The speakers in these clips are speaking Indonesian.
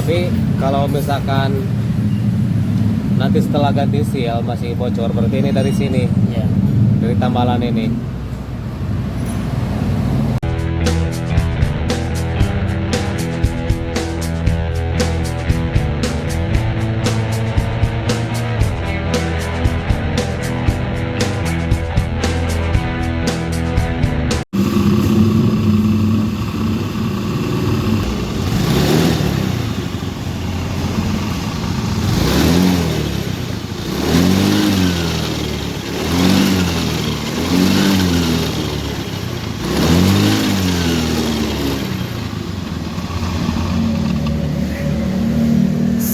Tapi kalau misalkan nanti setelah ganti seal masih bocor, berarti ini dari sini, Ya. dari tambalan ini.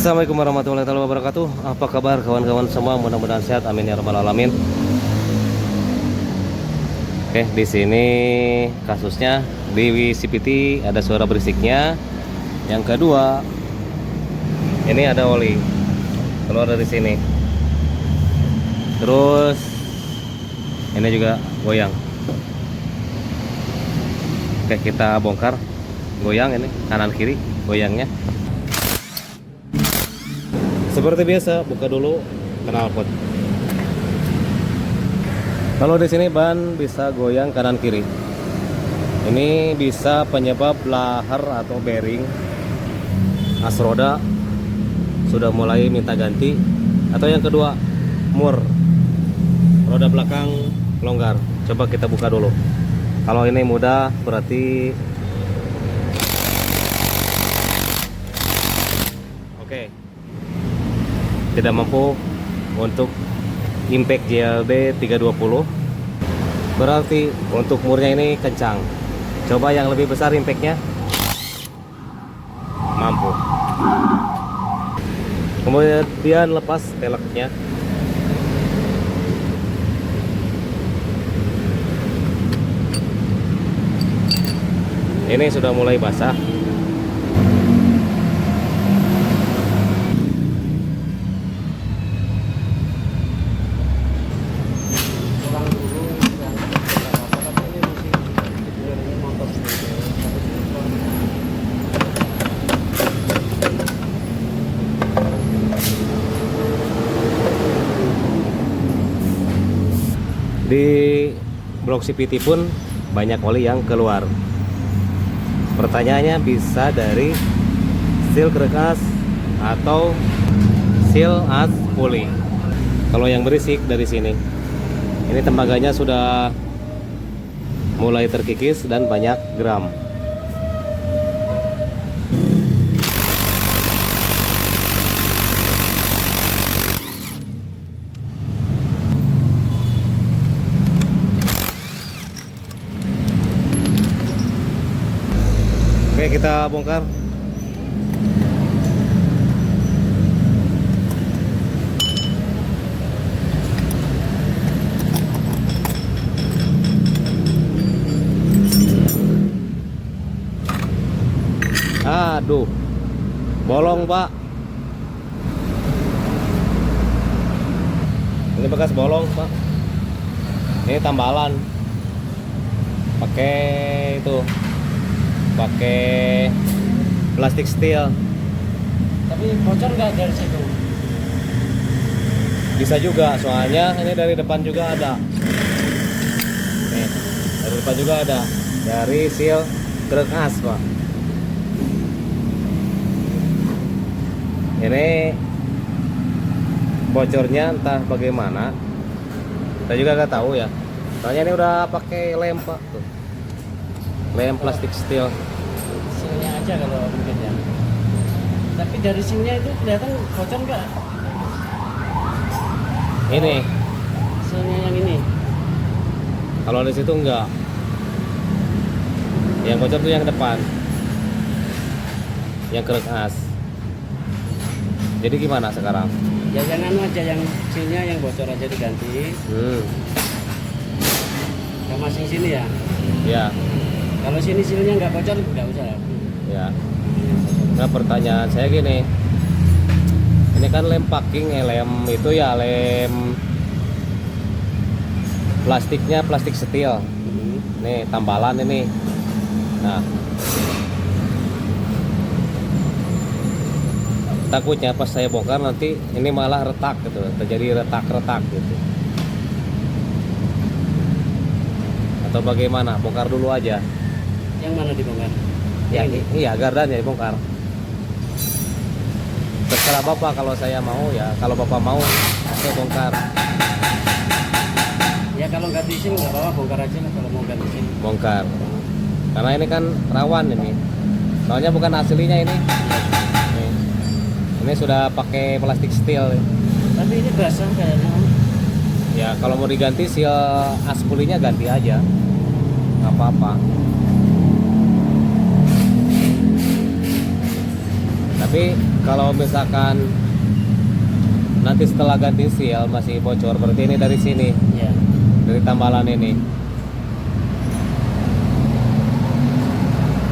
Assalamualaikum warahmatullahi wabarakatuh. Apa kabar kawan-kawan semua? Mudah-mudahan sehat. Amin ya rabbal alamin. Oke, di sini kasusnya di CVT ada suara berisiknya. Yang kedua, ini ada oli keluar dari sini. Terus ini juga goyang. Oke, kita bongkar. Goyang ini kanan kiri goyangnya. Seperti biasa, buka dulu knalpot. Kalau di sini ban bisa goyang kanan kiri. Ini bisa penyebab lahar atau bearing as roda sudah mulai minta ganti. Atau yang kedua, mur roda belakang longgar. Coba kita buka dulu. Kalau ini mudah berarti oke. Tidak mampu untuk impact JLB 320, berarti untuk murnya ini kencang. Coba yang lebih besar impactnya, mampu. Kemudian lepas peleknya. Ini sudah mulai basah. Di blok CVT pun banyak oli yang keluar. Pertanyaannya bisa dari seal krek as atau seal as puli. Kalau yang berisik dari sini, ini tembaganya sudah mulai terkikis dan banyak geram. Oke, kita bongkar. Aduh, bolong Pak. Ini bekas bolong Pak. Ini tambalan. Pakai itu. Pakai plastik steel. Tapi bocor nggak dari situ? Bisa juga, soalnya ini dari depan juga ada. Nih, dari depan juga ada. Dari seal krek as Pak. Ini bocornya entah bagaimana. Kita juga nggak tahu ya. Soalnya ini udah pakai lem Pak tuh. Lem plastik steel. Silnya aja kalau mungkin ya. Tapi dari silnya itu kelihatan bocor nggak? Ini Silnya yang ini. kalau di situ enggak. Yang bocor tuh yang depan. Yang krek as. Jadi gimana sekarang? Ya jangan aja yang silnya yang bocor aja diganti. Yang masing sini ya. Ya. Kalau sini silnya nggak bocor nggak usah. Ya. Nah, pertanyaan saya gini. Ini kan lem packing, lem itu ya lem plastiknya plastik steel. Nih tambalan ini. Nah, takutnya pas saya bongkar nanti ini malah retak gitu, terjadi retak-retak gitu. Atau bagaimana? Bongkar dulu aja. Yang mana dibongkar? Ya, Yang ini? iya, gardannya dibongkar. Terserah Bapak, kalau saya mau ya, kalau Bapak mau saya bongkar. Ya kalau ganti SIM nggak apa-apa, bongkar aja lah kalau mau ganti SIM. Bongkar. Karena ini kan rawan ini. Soalnya bukan aslinya ini. Nih. Ini sudah pakai plastik steel. Tapi ini basah kayaknya. Ya kalau mau diganti seal aspulinya ganti aja, nggak apa-apa. Tapi kalau misalkan nanti setelah ganti seal masih bocor, berarti ini dari sini, Ya. dari tambalan ini.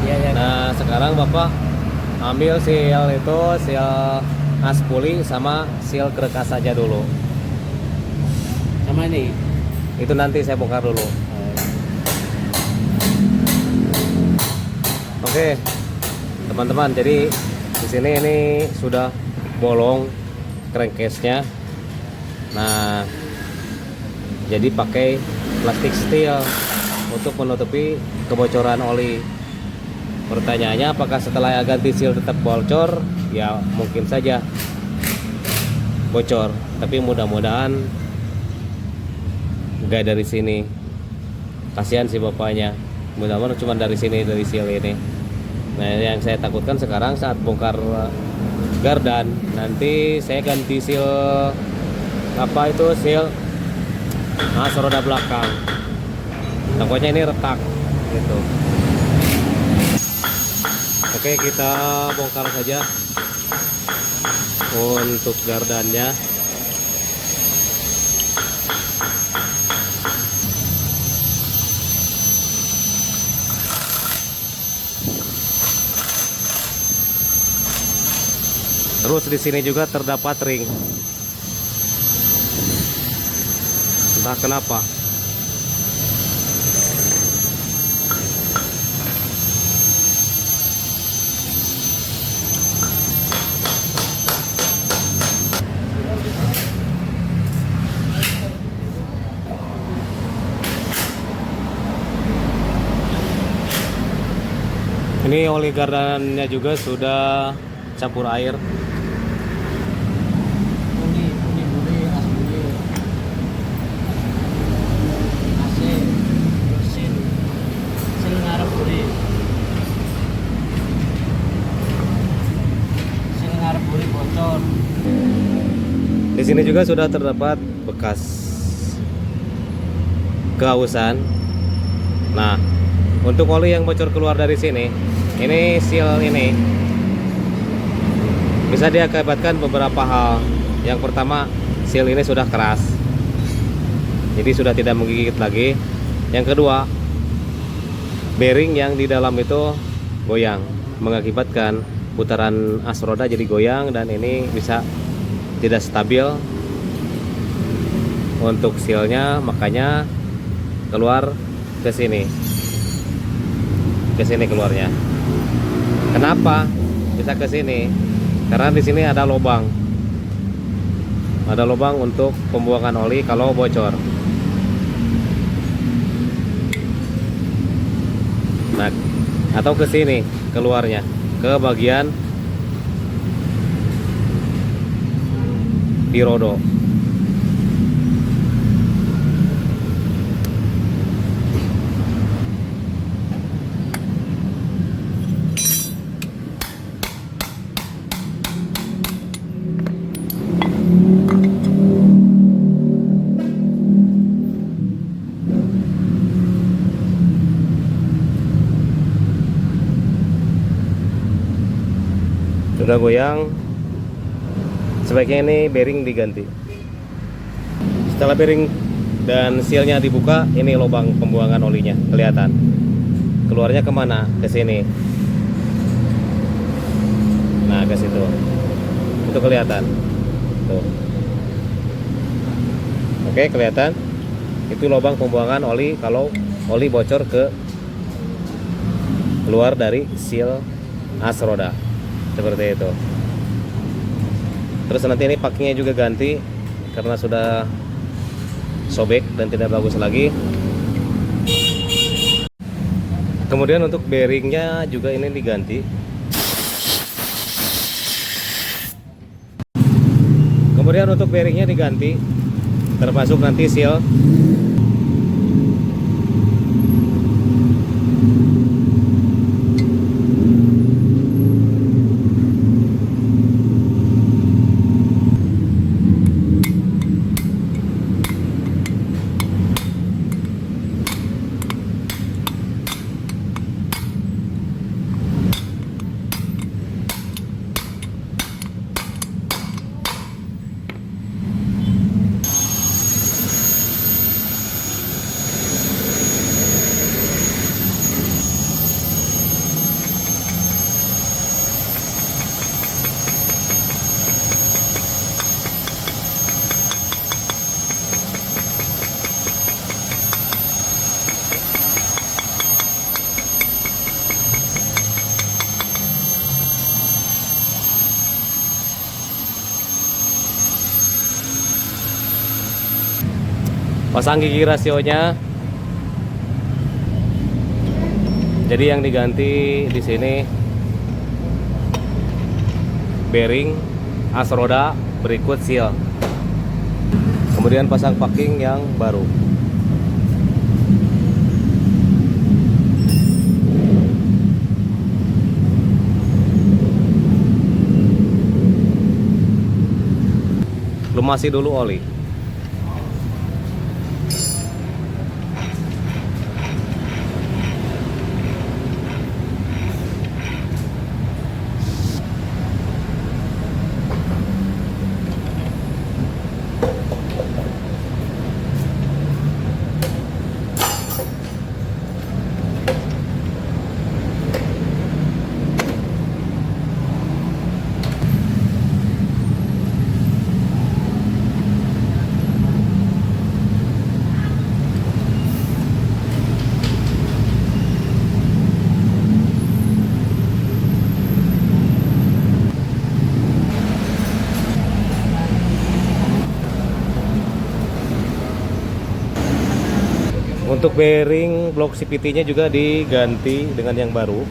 Ya, ya. Nah sekarang Bapak ambil seal itu, seal aspuli sama seal krekas saja dulu. Sama ini. Itu nanti saya bongkar dulu. Oke, teman-teman. Jadi di sini ini sudah bolong crankcase-nya. Nah, jadi pakai plastik steel untuk menutupi kebocoran oli. Pertanyaannya, apakah setelah ganti seal tetap bocor? Ya mungkin saja bocor, tapi mudah-mudahan enggak dari sini. Kasihan sih bapaknya. Mudah-mudahan cuma dari sini, dari seal ini. Nah, yang saya takutkan sekarang saat bongkar gardan, nanti saya ganti seal apa itu, seal roda belakang. Takutnya ini retak gitu. Oke, kita bongkar saja untuk gardannya. Terus di sini juga terdapat ring. Entah kenapa. Ini oli gardannya juga sudah campur air. Buli, asbuli, AC, mesin, sil ngarep buli, sil ngarep buli bocor. Di sini juga sudah terdapat bekas kehausan. Nah, untuk oli yang bocor keluar dari sini, ini seal ini bisa diakibatkan beberapa hal. Yang pertama, seal ini sudah keras, jadi sudah tidak menggigit lagi. Yang kedua, bearing yang di dalam itu goyang, mengakibatkan putaran as roda jadi goyang, dan ini bisa tidak stabil untuk sealnya, makanya keluar ke sini keluarnya. Kenapa bisa ke sini? Karena di sini ada lubang untuk pembuangan oli kalau bocor. Nah, atau ke sini keluarnya, ke bagian di rodo. Sudah goyang, sebaiknya ini bearing diganti. Setelah bearing dan sealnya dibuka, ini lubang pembuangan olinya kelihatan. Keluarnya kemana? Ke sini. Nah, ke situ. Itu kelihatan. Tuh. Oke, kelihatan. Itu lubang pembuangan oli kalau oli bocor keluar dari seal as roda. Seperti itu. Terus nanti ini pakingnya juga ganti karena sudah sobek dan tidak bagus lagi. Kemudian untuk bearingnya juga ini diganti. Kemudian untuk bearingnya diganti, termasuk nanti seal. Pasang gigi rasionya. Jadi yang diganti di sini bearing, as roda, berikut seal. Kemudian pasang packing yang baru. Lumasi dulu oli. Untuk bearing blok CVT-nya juga diganti dengan yang baru.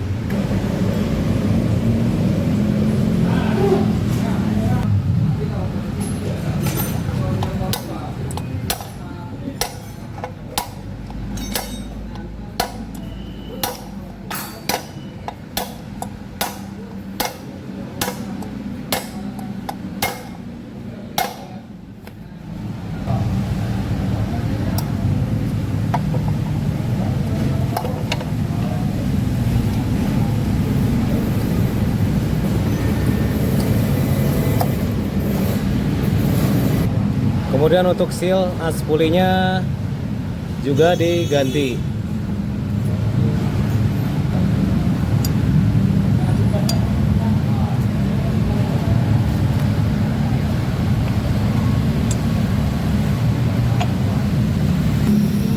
Kemudian untuk seal as pulinya juga diganti.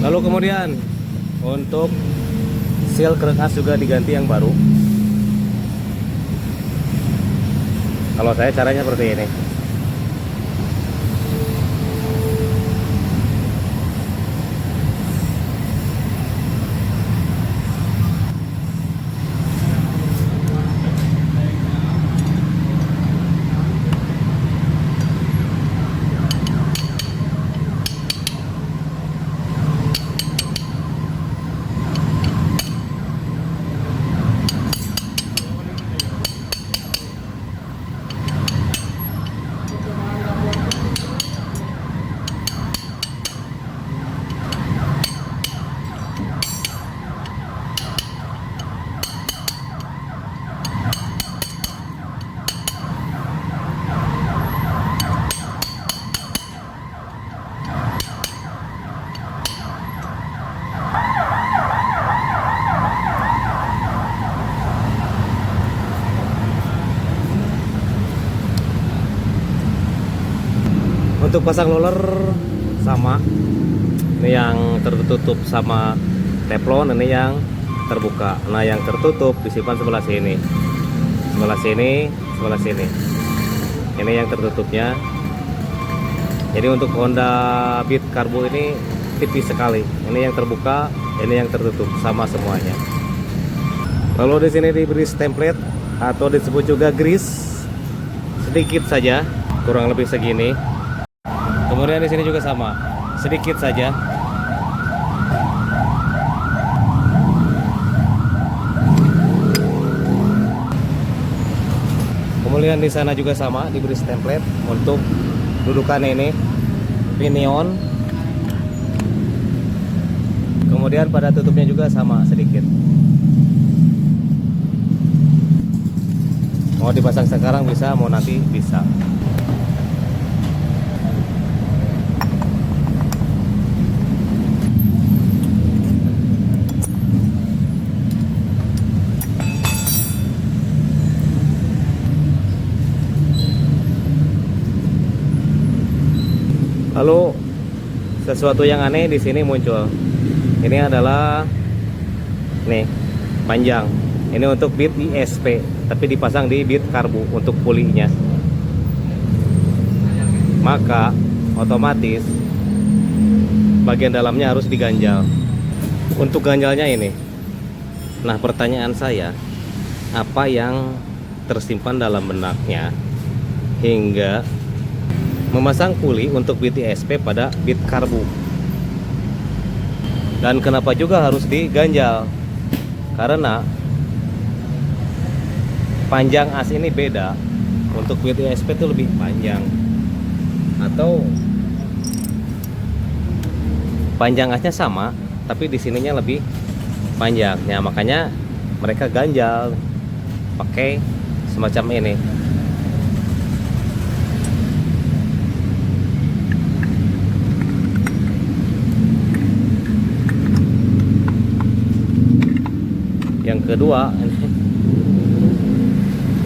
Lalu kemudian untuk seal krek as juga diganti yang baru. Kalau saya caranya seperti ini. Untuk pasang roller sama, ini yang tertutup sama teflon, ini yang terbuka. Nah yang tertutup disimpan sebelah sini, sebelah sini, sebelah sini. Ini yang tertutupnya. Jadi untuk Honda Beat Carbo ini tipis sekali. Ini yang terbuka, ini yang tertutup, sama semuanya. Lalu di sini diberi template atau disebut juga grease sedikit saja, kurang lebih segini. Kemudian di sini juga sama, sedikit saja. Kemudian di sana juga sama, diberi template untuk dudukan ini, pinion. Kemudian pada tutupnya juga sama, sedikit. Mau dipasang sekarang bisa, mau nanti bisa. Lalu sesuatu yang aneh di sini muncul. Ini adalah nih panjang. Ini untuk Beat ISP, tapi dipasang di Beat Carbo untuk pulinya. Maka otomatis bagian dalamnya harus diganjal. Untuk ganjalnya ini. Nah, pertanyaan saya, apa yang tersimpan dalam benaknya hingga memasang puli untuk Beat ISP pada Beat Carbo? Dan kenapa juga harus diganjal? Karena panjang as ini beda. Untuk Beat ISP itu lebih panjang, atau panjang asnya sama tapi di sininya lebih panjang. Ya, makanya mereka ganjal pakai semacam ini. Yang kedua,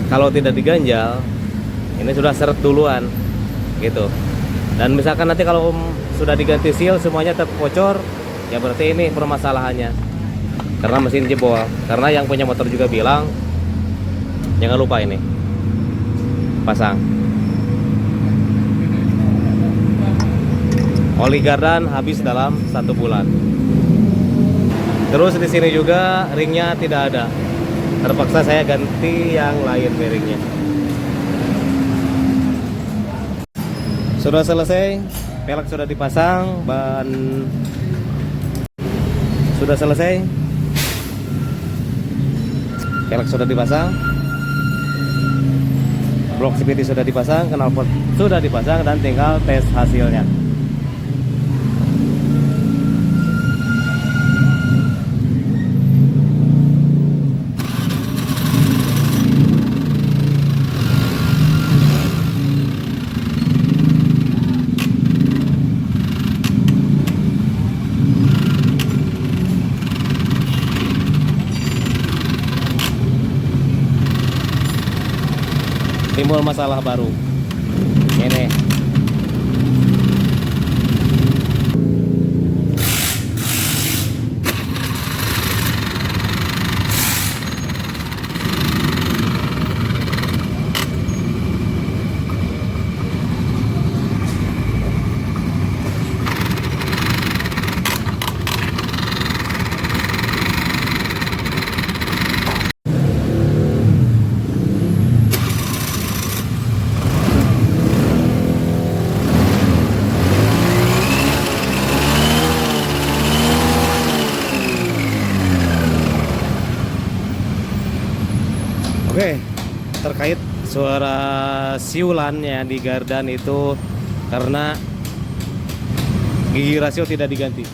kalau tidak diganjal, ini sudah seret duluan gitu. Dan misalkan nanti kalau sudah diganti seal semuanya terpocor, ya berarti ini permasalahannya karena mesin jebol. Karena yang punya motor juga bilang jangan lupa ini pasang oli gardan habis dalam 1 bulan. Terus di sini juga ringnya tidak ada, terpaksa saya ganti yang lain bearingnya. Sudah selesai, pelek sudah dipasang, ban sudah selesai, pelek sudah dipasang, blok CVT sudah dipasang, knalpot sudah dipasang, dan tinggal tes hasilnya. Timbul masalah baru ini. Oke, terkait suara siulannya di gardan itu karena gigi rasio tidak diganti.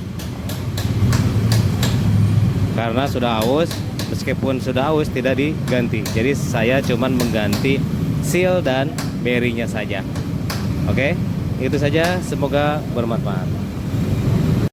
Karena sudah aus, meskipun sudah aus tidak diganti. Jadi saya cuman mengganti seal dan bearingnya saja. Oke, itu saja, semoga bermanfaat.